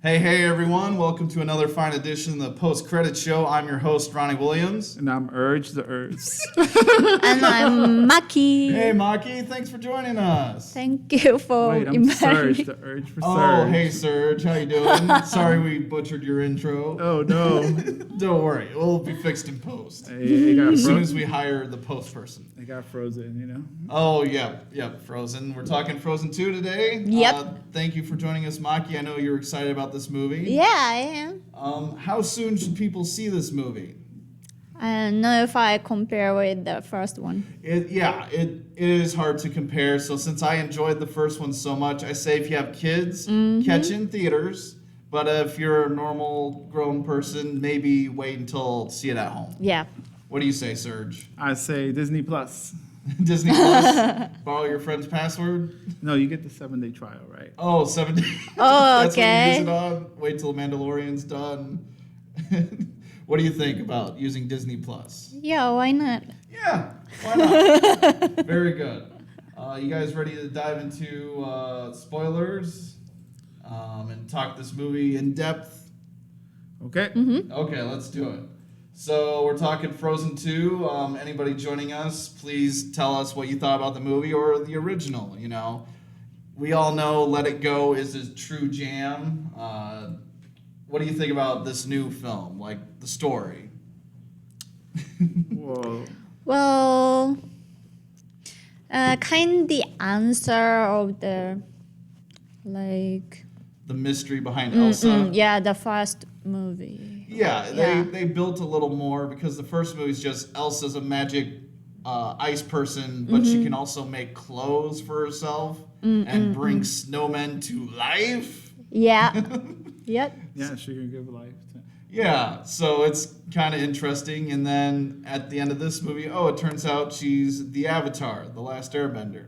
Hey, everyone. Welcome to another fine edition of the Post Credit Show. I'm your host, Ronnie Williams. And I'm Urge the Urge. And I'm Maki. Hey, Maki. Thanks for joining us. Thank you for Wait, I'm inviting Surge me. the Urge for Oh, Surge. hey, Serge. How you doing? Sorry we butchered your intro. Oh, no. Don't worry. It'll be fixed in post. It got As soon as frozen. we hire the post person. It got frozen, you know? Oh, yeah, Frozen. We're talking Frozen 2 today. Yep. Thank you for joining us, Maki. I know you're excited about this movie. Yeah, I am. How soon should people see this movie? I don't know if I compare with the first one. It is hard to compare. So since I enjoyed the first one so much, I say if you have kids, catch in theaters. But if you're a normal grown person, maybe wait until see it at home. Yeah. What do you say, Serge? I say Disney Plus. Disney Plus? Borrow your friend's password? No, you get the 7-day trial, right? Oh, 7 days. Oh, That's what you okay. use it on. Wait till Mandalorian's done. What do you think about using Disney Plus? Yeah, why not? Yeah, why not? Very good. You guys ready to dive into spoilers and talk this movie in depth? Okay. Okay, let's do it. So we're talking Frozen 2. Anybody joining us, please tell us what you thought about the movie or the original. You know, we all know Let It Go is a true jam. What do you think about this new film, like the story? Well, Well, kind the answer of the, like, The mystery behind Elsa. yeah, the first movie. Yeah, they built a little more because the first movie is just Elsa's a magic ice person, but she can also make clothes for herself and bring snowmen to life. Yeah. Yep. yeah, she can give life to. Yeah, so it's kind of interesting. And then at the end of this movie, it turns out she's the Avatar, the last Airbender.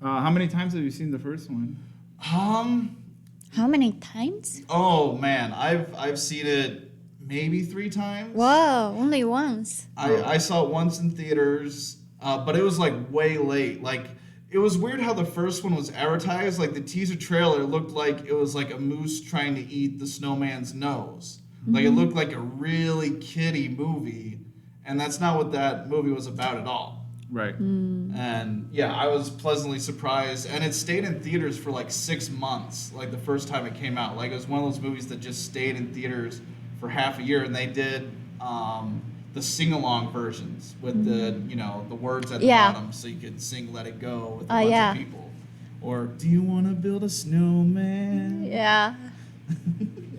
How many times have you seen the first one? How many times? Oh man, I've seen it maybe 3 times. Wow, only once. I saw it once in theaters, but it was like way late. Like it was weird how the first one was advertised. Like the teaser trailer looked like it was like a moose trying to eat the snowman's nose. Like it looked like a really kiddie movie, and that's not what that movie was about at all. Right. And yeah, I was pleasantly surprised, and it stayed in theaters for like 6 months. Like the first time it came out, like it was one of those movies that just stayed in theaters for half a year, and they did the sing-along versions with the the words at the bottom, so you could sing "Let It Go" with a bunch of people. Or do you want to build a snowman? Yeah.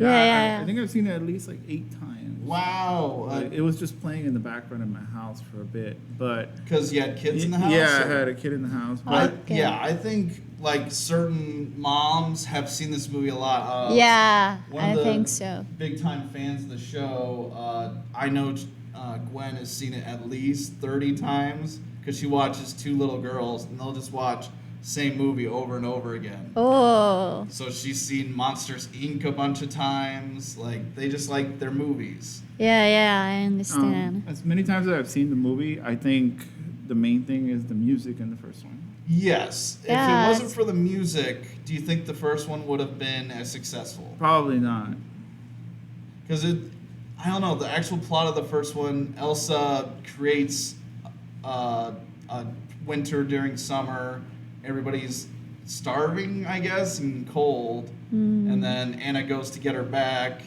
I think I've seen it at least like 8 times. Wow. Like, it was just playing in the background of my house for a bit, but Because you had kids in the house? yeah, I or- had a kid in the house. But Okay. Yeah, I think like certain moms have seen this movie a lot. Yeah, one I of the think so. Big time fans of the show. I know Gwen has seen it at least 30 times because she watches 2 little girls, and they'll just watch same movie over and over again. Oh, So she's seen Monsters Inc. a bunch of times. Like they just like their movies. yeah, I understand. as many times as I've seen the movie, I think the main thing is the music in the first one. Yes. If it Yes. wasn't for the music, do you think the first one would have been as successful? Probably not. Because I don't know, the actual plot of the first one, Elsa creates a winter during summer. Everybody's starving, I guess, and cold. And then Anna goes to get her back.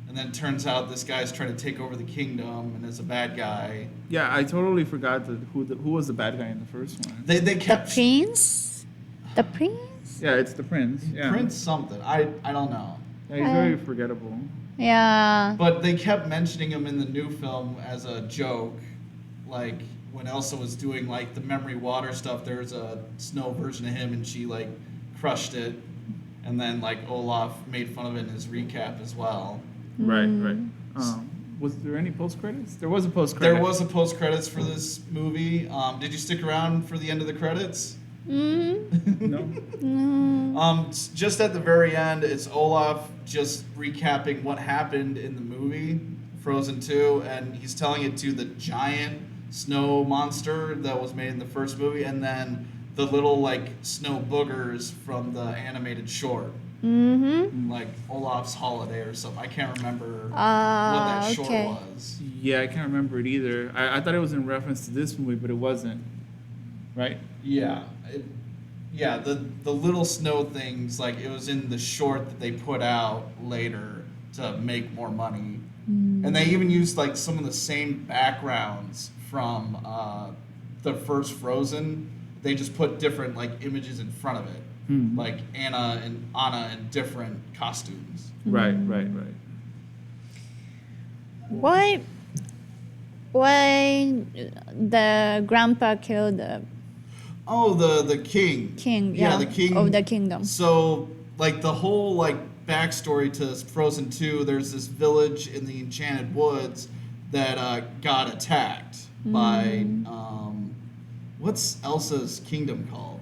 And then it turns out this guy's trying to take over the kingdom and is a bad guy. Yeah, I totally forgot who was the bad guy in the first one. They kept Prince? The prince? Yeah, it's the prince. Yeah. Prince something. I don't know. Yeah, he's very forgettable. Yeah. But they kept mentioning him in the new film as a joke. Like when Elsa was doing like the memory water stuff, there's a snow version of him and she like crushed it. And then like Olaf made fun of it in his recap as well. Right. Was there any post credits? There was a post credit. There was a post credits for this movie. Did you stick around for the end of the credits? No. Just at the very end, it's Olaf just recapping what happened in the movie Frozen 2, and he's telling it to the giant snow monster that was made in the first movie, and then the little like snow boogers from the animated short. Mm-hmm. like Olaf's Holiday or something. I can't remember what that short Okay. was. Yeah, I can't remember it either. I thought it was in reference to this movie, but it wasn't. Right? Yeah, the little snow things, like it was in the short that they put out later to make more money, and they even used like some of the same backgrounds from the first Frozen. They just put different like images in front of it, like Anna in different costumes. Right. Why the grandpa killed the Oh, the king. king? Yeah, the king of the kingdom. So, like the whole like backstory to Frozen 2, there's this village in the Enchanted Woods that got attacked by what's Elsa's kingdom called?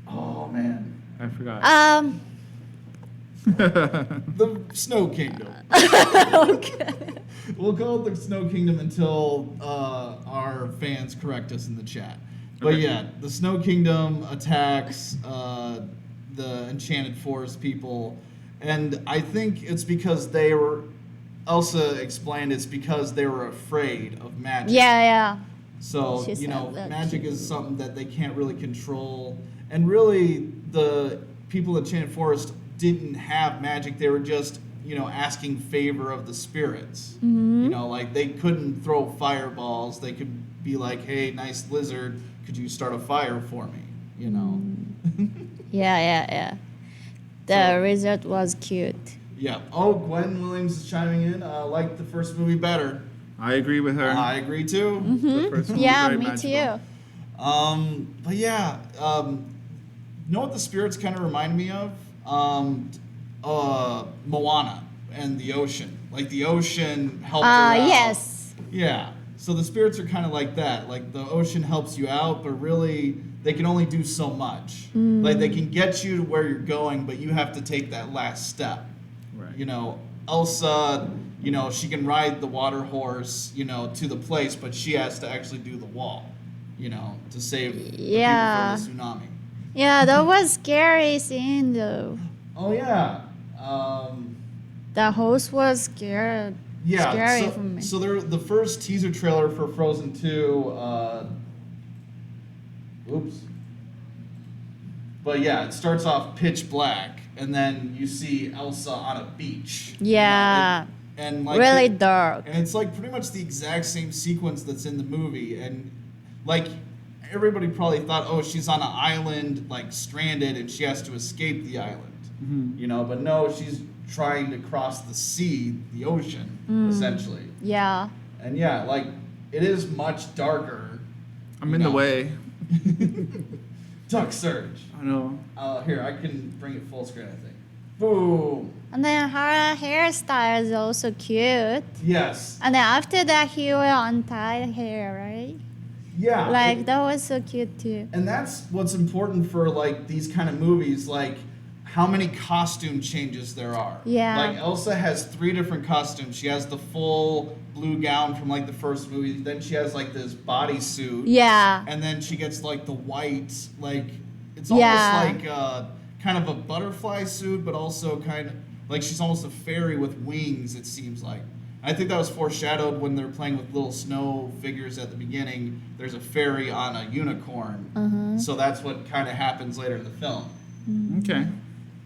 Oh man, I forgot. the Snow Kingdom. Okay. We'll call it the Snow Kingdom until our fans correct us in the chat. But Okay. yeah, the Snow Kingdom attacks the Enchanted Forest people, and I think it's because they were. Elsa explained it's because they were afraid of magic. Yeah. So, She you know, said that magic too. is something that they can't really control. And really, the people of Enchanted Forest didn't have magic. They were just, you know, asking favor of the spirits. Mm-hmm. You know, like they couldn't throw fireballs. They could be like, hey, nice lizard, could you start a fire for me? You know? Yeah. The So- result was cute. Yeah. Oh, Gwen Williams is chiming in. Like the first movie better. I agree with her. I agree too. The first one was Yeah, very me magical. too. But yeah, you know what the spirits kind of remind me of? Moana and the ocean. Like the ocean helped her out. Yes. Yeah. So the spirits are kind of like that. Like the ocean helps you out, but really they can only do so much. Like they can get you to where you're going, but you have to take that last step. Right. You know, Elsa, you know, she can ride the water horse, you know, to the place, but she has to actually do the wall, you know, to save the Yeah. people from the tsunami. Yeah, that was scary scene though. Oh yeah. The host was scared. Yeah, Scary for me. so the first teaser trailer for Frozen 2, oops. But yeah, it starts off pitch black, and then you see Elsa on a beach. you know, Yeah. and like Really the- dark. And it's like pretty much the exact same sequence that's in the movie. And like everybody probably thought, oh, she's on an island, like stranded, and she has to escape the island. You know, but no, she's trying to cross the sea, the ocean, essentially. Yeah. And yeah, like it is much darker. I'm you in the know. way. Duck Surge. I know. Here, I can bring it full screen, I think. Boom. And then her hairstyle is also cute. Yes. And then after that, he will untie the hair, right? Yeah. Like that was so cute too. And that's what's important for like these kind of movies, like how many costume changes there are. Yeah. Like Elsa has 3 different costumes. She has the full blue gown from like the first movie. Then she has like this bodysuit. Yeah. And then she gets like the white, like it's almost Yeah. like kind of a butterfly suit, but also kind of like she's almost a fairy with wings. It seems like. I think that was foreshadowed when they're playing with little snow figures at the beginning. There's a fairy on a unicorn, so that's what kind of happens later in the film. Okay.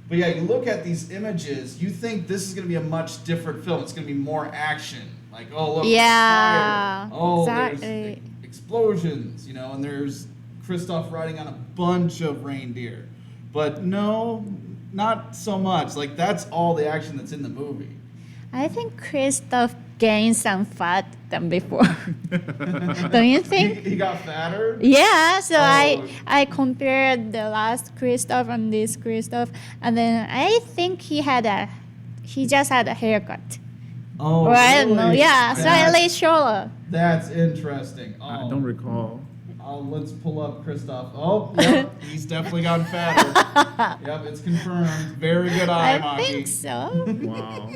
But yeah, you look at these images, you think this is going to be a much different film. It's going to be more action. Like, oh, look, Yeah, fire. Oh, exactly. there's explosions, you know, and there's Kristoff riding on a bunch of reindeer. But no, not so much. Like, that's all the action that's in the movie. I think Christoph gained some fat than before. Don't you think? He got fatter? Yeah, so Oh. I compared the last Christoph and this Christoph, and then I think he just had a haircut. Oh, Or I don't know. really? Yeah, slightly That's- shorter. That's interesting. Oh, I don't recall. let's pull up Kristoff. Oh, yep, he's definitely gotten fatter. Yep, it's confirmed. Very good eye, I Maki. think so. Wow.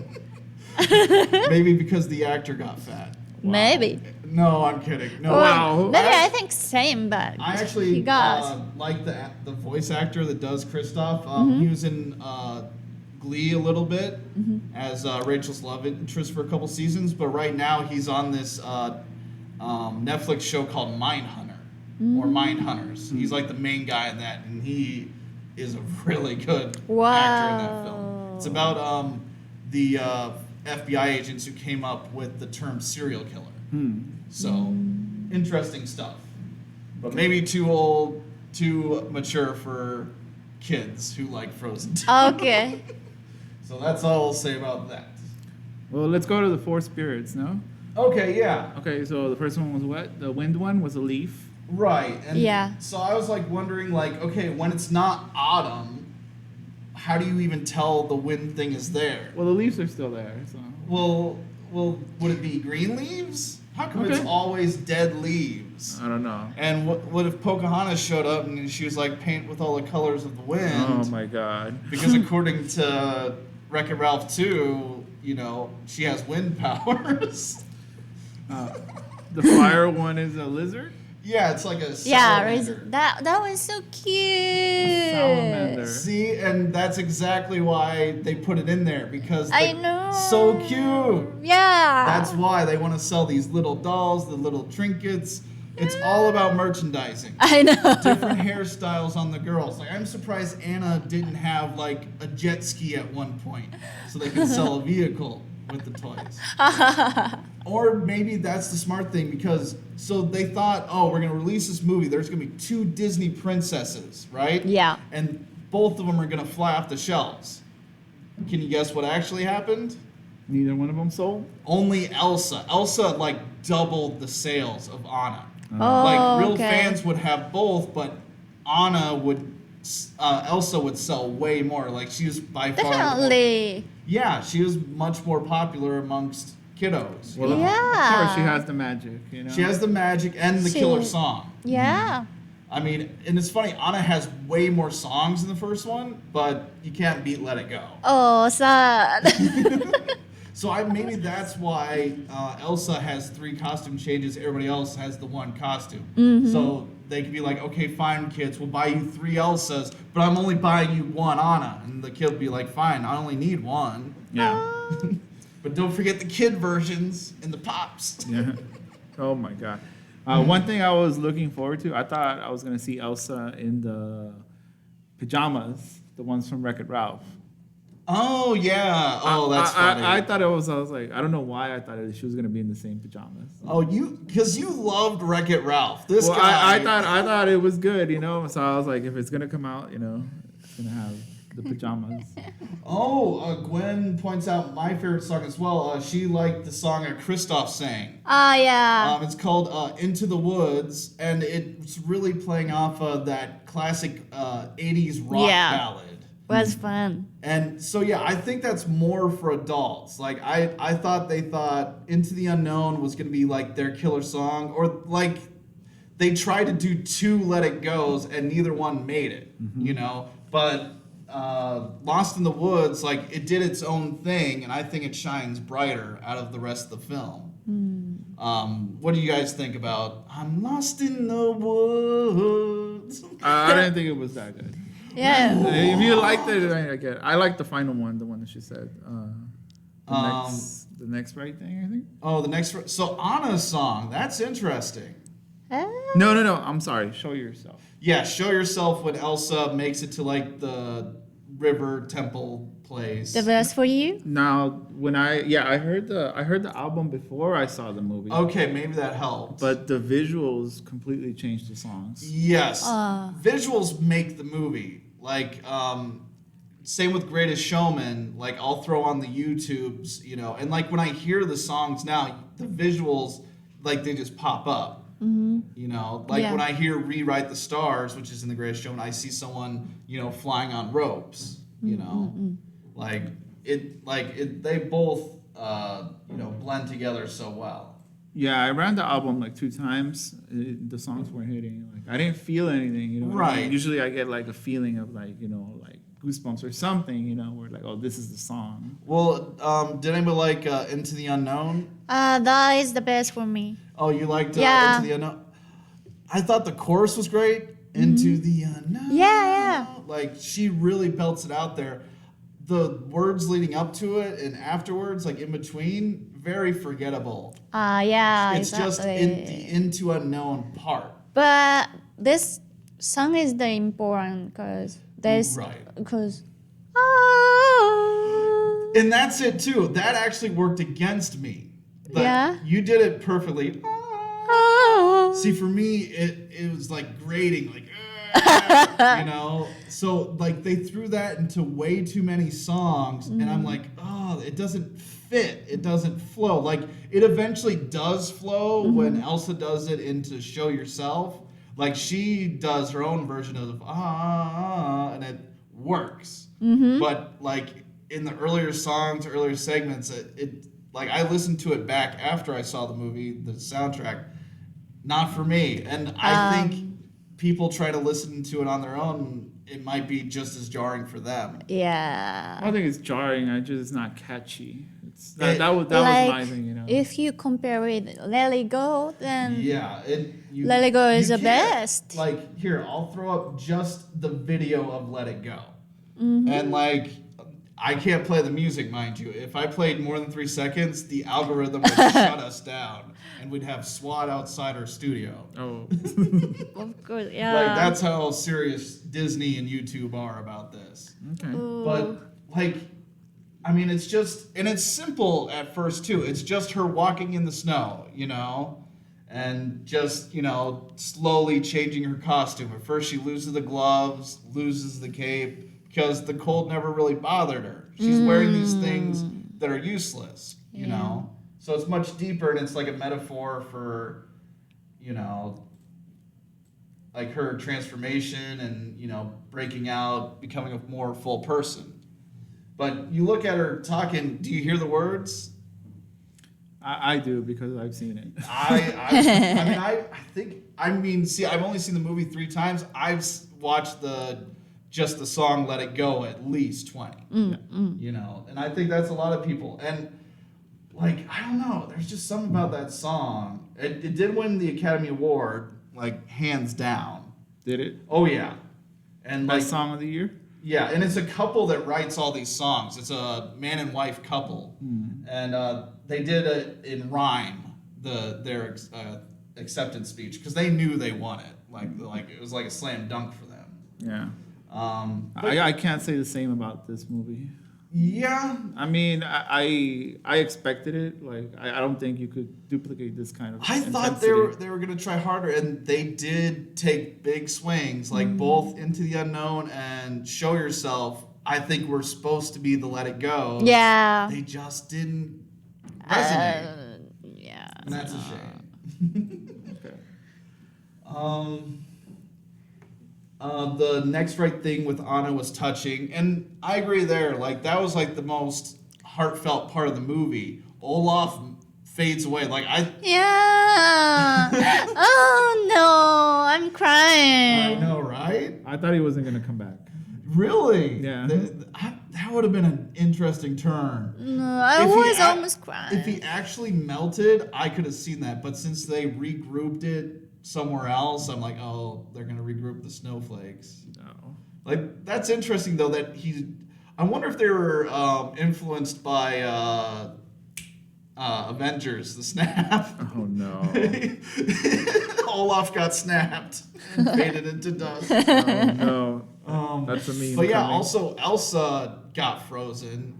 Maybe because the actor got fat. Maybe. No, I'm kidding. No, Wow. Maybe I think same, but I actually he got. like the voice actor that does Kristoff. Mm-hmm. He was in Glee a little bit as Rachel's love interest for a couple seasons, but right now he's on this Netflix show called Mindhunter or Mindhunters. He's like the main guy in that, and he is a really good actor in that film. It's about the FBI agents who came up with the term serial killer. So interesting stuff, but maybe too old, too mature for kids who like Frozen 2. Okay. So that's all I'll say about that. Well, let's go to the four spirits, no? Okay, yeah. Okay, so the first one was what? The wind one was a leaf. Right. And Yeah. so I was like wondering, like, okay, when it's not autumn, how do you even tell the wind thing is there? Well, the leaves are still there, so. Well, would it be green leaves? How come it's Okay. always dead leaves? I don't know. And what if Pocahontas showed up and she was like, paint with all the colors of the wind? Oh my God. Because according to Wreck-It Ralph 2, you know, she has wind powers. The fire one is a lizard? Yeah, it's like a Yeah, salamander. that was so cute. Salamander. See, and that's exactly why they put it in there, because I know. so cute. Yeah. That's why they want to sell these little dolls, the little trinkets. It's all about merchandising. I know. Different hairstyles on the girls. Like, I'm surprised Anna didn't have like a jet ski at one point, so they could sell a vehicle with the toys. Or maybe that's the smart thing, because so they thought, oh, we're gonna release this movie. There's gonna be 2 Disney princesses, right? Yeah. And both of them are gonna fly off the shelves. Can you guess what actually happened? Neither one of them sold? Only Elsa. Elsa like doubled the sales of Anna. Oh, Like real okay. fans would have both, but Anna would, Elsa would sell way more. Like she was by far. Definitely. Yeah, she was much more popular amongst kiddos. Well, Yeah. Of course, she has the magic, you know? She has the magic and the She- killer song. Yeah. I mean, and it's funny, Anna has way more songs in the first one, but you can't beat Let It Go. Oh, sad. So maybe that's why Elsa has 3 costume changes. Everybody else has the 1 costume. So they could be like, okay, fine, kids, we'll buy you 3 Elsas, but I'm only buying you 1 Anna. And the kid will be like, fine, I only need 1. Yeah. But don't forget the kid versions and the pops. Yeah. Oh my God. One thing I was looking forward to, I thought I was going to see Elsa in the pajamas, the ones from Wreck-It Ralph. Oh, yeah. Oh, that's funny. I thought I was like, I don't know why I thought she was going to be in the same pajamas. Oh, because you loved Wreck-It Ralph. This Well, guy. I thought it was good, you know. So I was like, if it's gonna come out, you know, it's gonna have the pajamas. Oh, Gwen points out my favorite song as well. She liked the song that Christoph sang. Yeah. It's called Into the Woods, and it's really playing off of that classic 80s rock Yeah. ballad. Was fun. And so, yeah, I think that's more for adults. Like, I thought they thought Into the Unknown was going to be, like, their killer song. Or, like, they tried to do 2 Let It Go's, and neither one made it, you know? But Lost in the Woods, like, it did its own thing, and I think it shines brighter out of the rest of the film. What do you guys think about I'm Lost in the Woods? I didn't think it was that good. Yeah. If you liked it, I get it. I like the final one, the one that she said. The next right thing, I think. Oh, the next... So, Anna's song, that's interesting. No. I'm sorry. Show yourself. Yeah, Show Yourself when Elsa makes it to, like, the river temple place. The best for you? Now, when I heard the album before I saw the movie. Okay, maybe that helped. But the visuals completely changed the songs. Yes. Visuals make the movie. Like, same with Greatest Showman. Like, I'll throw on the YouTubes, you know, and like when I hear the songs now, the visuals, like, they just pop up. You know, like when I hear Rewrite the Stars, which is in the Greatest Showman, I see someone, you know, flying on ropes, you know, they both, you know, blend together so well. Yeah, I ran the album like 2 times. The songs weren't hitting. Like I didn't feel anything. You know, what I mean? Right. Usually I get like a feeling of like, you know, like goosebumps or something. You know, where like, oh, this is the song. Well, did anybody like Into the Unknown? That is the best for me. Oh, you liked Yeah. Into the Unknown? I thought the chorus was great. Into the Unknown. Yeah. Like, she really belts it out there. the words leading up to it and afterwards, like in between, very forgettable. Yeah, It's just exactly. in the into unknown part. But this song is the important because there's Right. because And that's it too. That actually worked against me. Yeah? You did it perfectly. See, for me, it was like grating, like, you know? So, like, they threw that into way too many songs, and I'm like, oh, it doesn't fit. It doesn't flow. Like, it eventually does flow when Elsa does it into Show Yourself. Like, she does her own version of, and it works. But, like, in the earlier songs, earlier segments, it like, I listened to it back after I saw the movie, the soundtrack. Not for me. And I think people try to listen to it on their own, it might be just as jarring for them. Yeah. I don't think it's jarring. It's not catchy. It- That was Like, my thing, you know. if you compare with Let It Go, then Yeah. Let It Go is you the can't. best. Like, here, I'll throw up just the video of Let It Go. And, like, I can't play the music, mind you. If I played more than 3 seconds, the algorithm would shut us down. And we'd have SWAT outside our studio. Oh. Of course, yeah. Like, that's how serious Disney and YouTube are about this. Okay. Ooh. But, like, I mean, it's just, and it's simple at first, too. It's just her walking in the snow, you know? And just, you know, slowly changing her costume. At first, she loses the gloves, loses the cape, because the cold never really bothered her. She's wearing these things that are useless, you know? So it's much deeper, and it's like a metaphor for, you know, like her transformation and, you know, breaking out, becoming a more full person. But you look at her talking, do you hear the words? I do because I've seen it. I mean, see, I've only seen the movie 3 times. I've watched just the song Let It Go at least 20. You know, and I think that's a lot of people. And, like, I don't know, there's just something about that song. It did win the Academy Award, like, hands down. Did it? Oh, yeah. And, like, Best song of the year? yeah, and it's a couple that writes all these songs. It's a man and wife couple, and they did it in rhyme. Their acceptance speech because they knew they won it. Like it was like a slam dunk for them. Yeah. But I can't say the same about this movie. yeah, I mean, I expected it. Like, I don't think you could duplicate this kind of. I thought they were gonna try harder, and they did take big swings, like both Into the Unknown and Show Yourself. I think we're supposed to be the Let It Go. Yeah. They just didn't resonate. Yeah. And that's a shame. Okay. The next right thing with Anna was touching, and I agree there. Like, that was like the most heartfelt part of the movie. Olaf fades away. Like, Yeah. Oh no, I'm crying. I know, right? I thought he wasn't gonna come back. Really? Yeah. That would have been an interesting turn. No, I If he was ac- almost crying. If he actually melted, I could have seen that. But since they regrouped it somewhere else, I'm like, oh, they're gonna regroup the snowflakes. No. Like, that's interesting though that I wonder if they were influenced by Avengers, the snap. Oh no. Olaf got snapped and faded into dust. Oh no. That's a meme. But yeah, coming. also Elsa got frozen,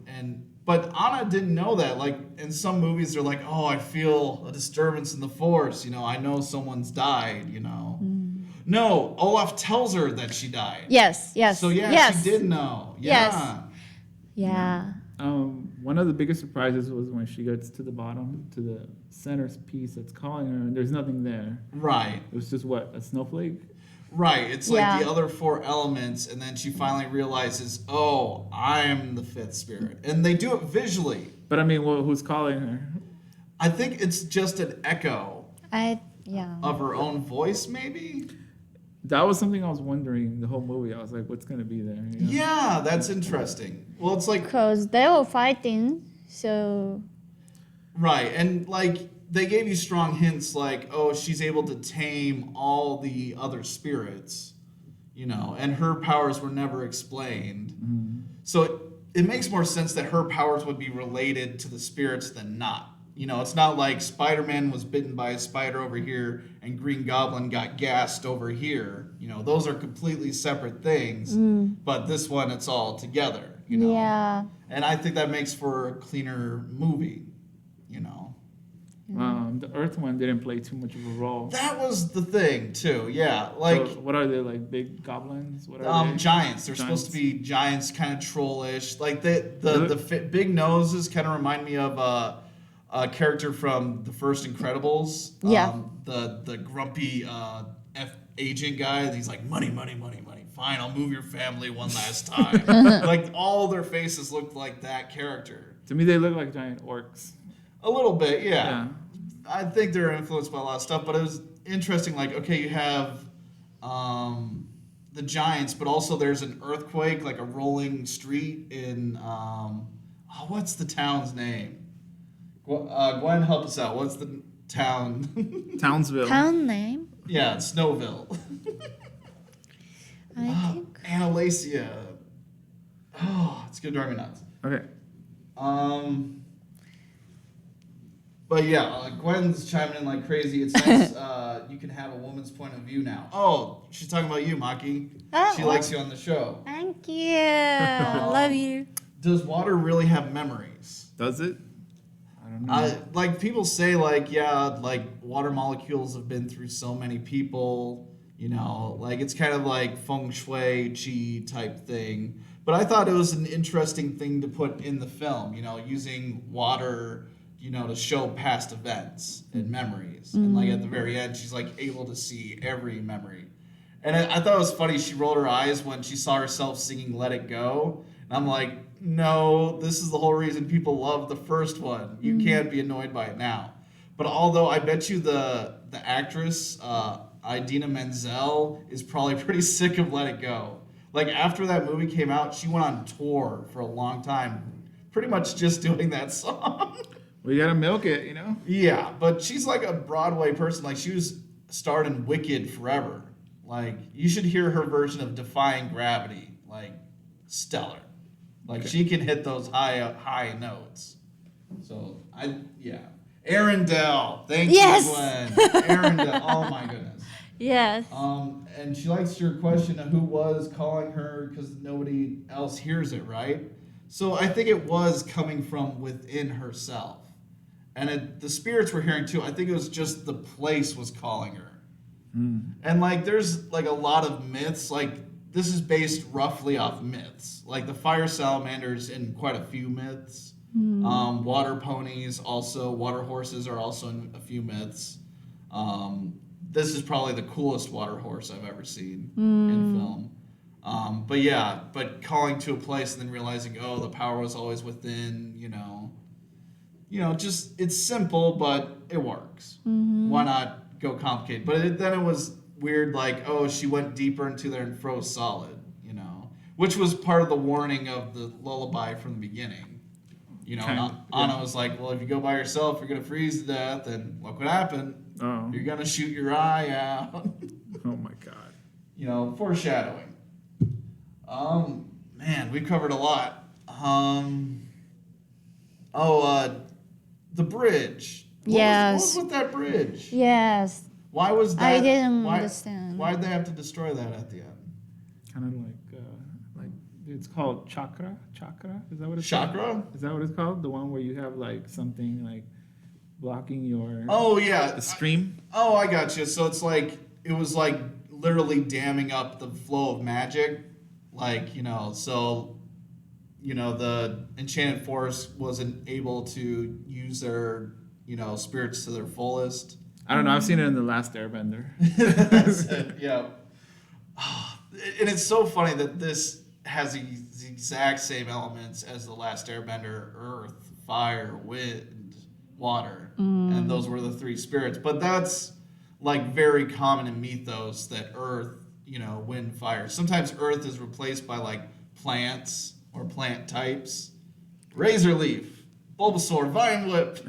but Anna didn't know that. Like, in some movies, they're like, "Oh, I feel a disturbance in the force." You know, I know someone's died. You know. No, Olaf tells her that she died. Yes. So yeah, yes. she did know. Yeah. Yes. Yeah. One of the biggest surprises was when she gets to the bottom, to the center piece that's calling her, and there's nothing there. Right. It was just a snowflake? Right. It's like Yeah. the other 4 elements, and then she finally realizes, oh, I am the 5th spirit. And they do it visually. But I mean, who's calling her? I think it's just an echo Yeah. of her own voice, maybe? That was something I was wondering the whole movie. I was like, what's gonna be there? You know? Yeah, that's interesting. Well, it's like, Because they were fighting, so right. And like, they gave you strong hints like, oh, she's able to tame all the other spirits, you know, and her powers were never explained. So it makes more sense that her powers would be related to the spirits than not. You know, it's not like Spider-Man was bitten by a spider over here and Green Goblin got gassed over here. You know, those are completely separate things. But this one, it's all together, you know. Yeah. And I think that makes for a cleaner movie, you know. The Earth one didn't play too much of a role. That was the thing, too, yeah. Like, So what are they, like big goblins? What are they? giants. They're supposed to be giants, kind of trollish. Like, the big noses kind of remind me of a character from the first Incredibles. Yeah. The grumpy agent guy. He's like, money, money, money, money. Fine, I'll move your family one last time. Like, all their faces looked like that character. To me, they look like giant orcs. A little bit, yeah. Yeah. I think they're influenced by a lot of stuff, but it was interesting. Like, okay, you have the giants, but also there's an earthquake, like a rolling street in what's the town's name? Gwen, help us out. What's the town? Townsville. Town name? Yeah, it's Snowville. I think. Annalacia. Oh, it's gonna drive me nuts. Okay. But yeah, Gwen's chiming in like crazy. It's nice you can have a woman's point of view now. Oh, she's talking about you, Maki. Oh, She likes you on the show. Thank you. Love you. Does water really have memories? Does it? I don't know. Like people say, like, yeah, like water molecules have been through so many people, you know, like it's kind of like feng shui, qi type thing. But I thought it was an interesting thing to put in the film, you know, using water, you know, to show past events and memories. And like at the very end, she's like able to see every memory. And I thought it was funny. She rolled her eyes when she saw herself singing "Let It Go," and I'm like, no, this is the whole reason people love the first one. You can't be annoyed by it now. But although I bet you the actress Idina Menzel is probably pretty sick of "Let It Go." Like after that movie came out, she went on tour for a long time, pretty much just doing that song. We gotta milk it, you know? Yeah, but she's like a Broadway person. Like she was starred in Wicked forever. Like you should hear her version of Defying Gravity. Like stellar. Like she can hit those high notes. So Arendelle. Thank Yes. you, Gwen. Arendelle. Oh my goodness. Yes. And she likes your question of who was calling her because nobody else hears it, right? So I think it was coming from within herself. And the spirits were hearing too. I think it was just the place was calling her. And like there's like a lot of myths. Like this is based roughly off myths. Like the fire salamanders in quite a few myths. Water ponies also. Water horses are also in a few myths. This is probably the coolest water horse I've ever seen in film. But calling to a place and then realizing, oh, the power was always within, you know, just it's simple, but it works. Why not go complicated? But then it was weird, like, oh, she went deeper into there and froze solid, you know, which was part of the warning of the lullaby from the beginning. You know, Anna was like, well, if you go by yourself, you're going to freeze to death, and look what happened. Oh. You're going to shoot your eye out. Oh my God. You know, foreshadowing. Man, we covered a lot. The bridge. What was with that bridge? Yes. Why was that? I didn't understand. Why'd they have to destroy that at the end? Kind of like it's called chakra. Is that what it's Chakra? called? Is that what it's called? The one where you have like something like blocking your Oh yeah. the stream. I got you. So it's like it was like literally damming up the flow of magic, like so the Enchanted Forest wasn't able to use their spirits to their fullest. I don't know. I've seen it in The Last Airbender. That's it. Yeah. And it's so funny that this has the exact same elements as The Last Airbender: earth, fire, wind, water, and those were the three spirits. But that's like very common in mythos that earth, wind, fire. Sometimes earth is replaced by like plants or plant types. Razor leaf, Bulbasaur, Vine Whip.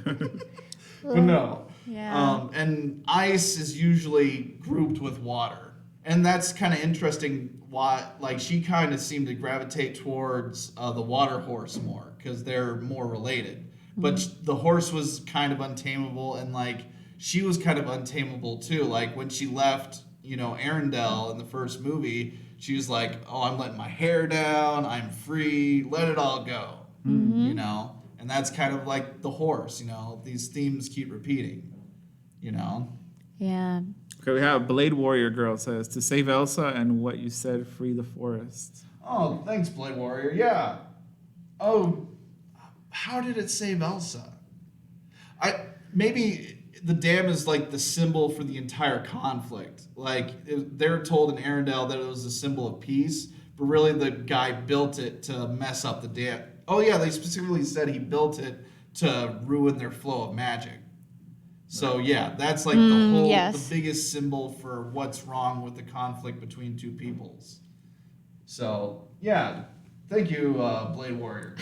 But no. Yeah. And ice is usually grouped with water. and that's kind of interesting. Why, like, she kind of seemed to gravitate towards the water horse more because they're more related. But the horse was kind of untamable, and like she was kind of untamable too. Like when she left, Arendelle in the first movie, she was like, "Oh, I'm letting my hair down. I'm free. Let it all go." And that's kind of like the horse. These themes keep repeating. Yeah. Okay, we have Blade Warrior Girl says, to save Elsa and what you said, free the forest. Oh, thanks, Blade Warrior. Yeah. Oh, how did it save Elsa? Maybe the dam is like the symbol for the entire conflict. Like they're told in Arendelle that it was a symbol of peace, but really the guy built it to mess up the dam. Oh yeah, they specifically said he built it to ruin their flow of magic. So yeah, that's like the biggest symbol for what's wrong with the conflict between two peoples. So yeah, thank you, Blade Warrior.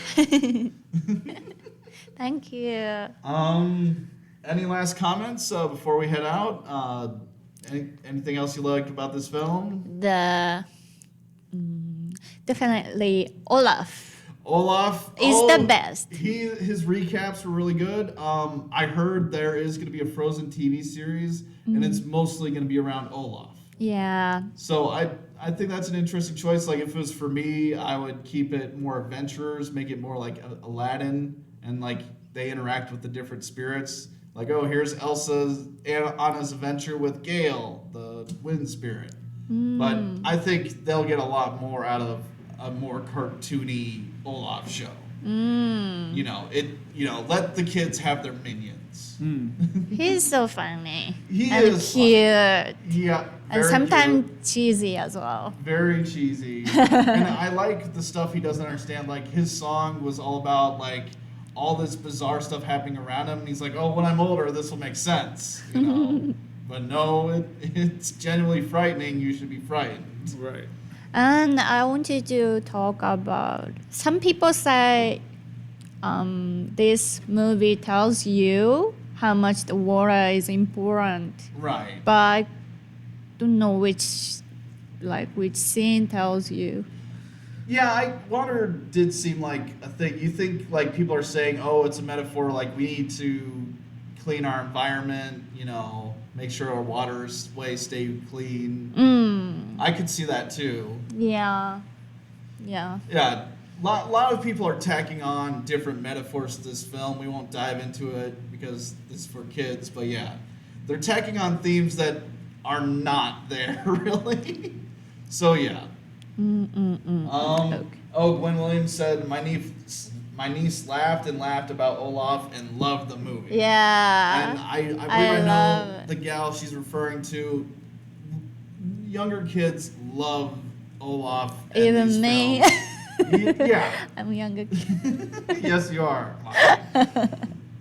Thank you. Any last comments before we head out? Anything else you liked about this film? Definitely Olaf. Olaf is the best. His recaps were really good. I heard there is going to be a Frozen TV series, and it's mostly going to be around Olaf. Yeah. So I think that's an interesting choice. Like if it was for me, I would keep it more adventurers, make it more like Aladdin, and like they interact with the different spirits. Like, oh, here's Anna's adventure with Gale, the wind spirit. But I think they'll get a lot more out of a more cartoony Olaf show. Let the kids have their minions. He's so funny. He and is cute. Yeah. And sometimes cheesy as well. Very cheesy. And I like the stuff he doesn't understand. Like his song was all about like all this bizarre stuff happening around him. And he's like, oh, when I'm older, this will make sense. But no, it's genuinely frightening. You should be frightened. Right. And I wanted to talk about, some people say this movie tells you how much the water is important. Right. But I don't know which scene tells you. Yeah, water did seem like a thing. You think like people are saying, oh, it's a metaphor, like we need to clean our environment, make sure our waterways stay clean. I could see that too. Yeah. Yeah, a lot of people are tacking on different metaphors to this film. We won't dive into it because this is for kids, but yeah, they're tacking on themes that are not there really. So yeah. Okay. Oh, Gwen Williams said my niece laughed and laughed about Olaf and loved the movie. Yeah. And I believe I know the gal she's referring to. Younger kids love Olaf. And even me. Yeah. I'm a younger kid. Yes, you are.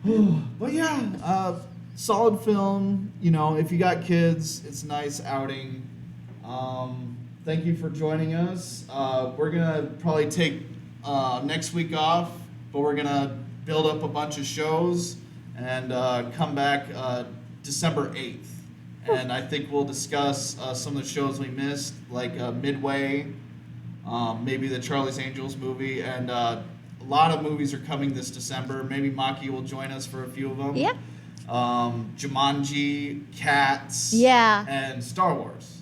But yeah, solid film. If you got kids, it's a nice outing. Thank you for joining us. We're gonna probably take next week off, but we're gonna build up a bunch of shows and come back December 8th. And I think we'll discuss some of the shows we missed, like Midway, maybe the Charlie's Angels movie, and a lot of movies are coming this December. Maybe Maki will join us for a few of them. Yeah. Jumanji, Cats, Yeah. and Star Wars.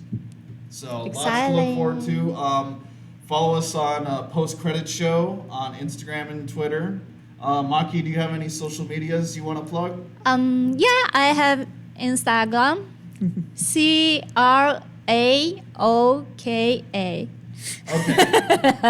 So Exciting. lots to look forward to. Follow us on Post Credit Show on Instagram and Twitter. Maki, do you have any social medias you want to plug? Yeah, I have Instagram. CRAOKA. Okay.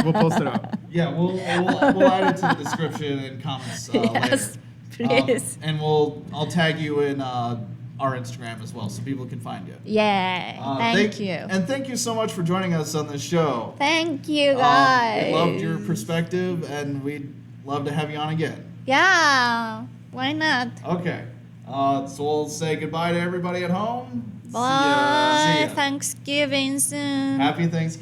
We'll post it up. Yeah, we'll add it to the description and comments Yes, later. please. And I'll tag you in our Instagram as well, so people can find you. Yeah, thank you. And thank you so much for joining us on this show. Thank you, guys. We loved your perspective, and we'd love to have you on again. Yeah, why not? Okay. So we'll say goodbye to everybody at home. Bye. See ya. Thanksgiving soon. Happy Thanksgiving.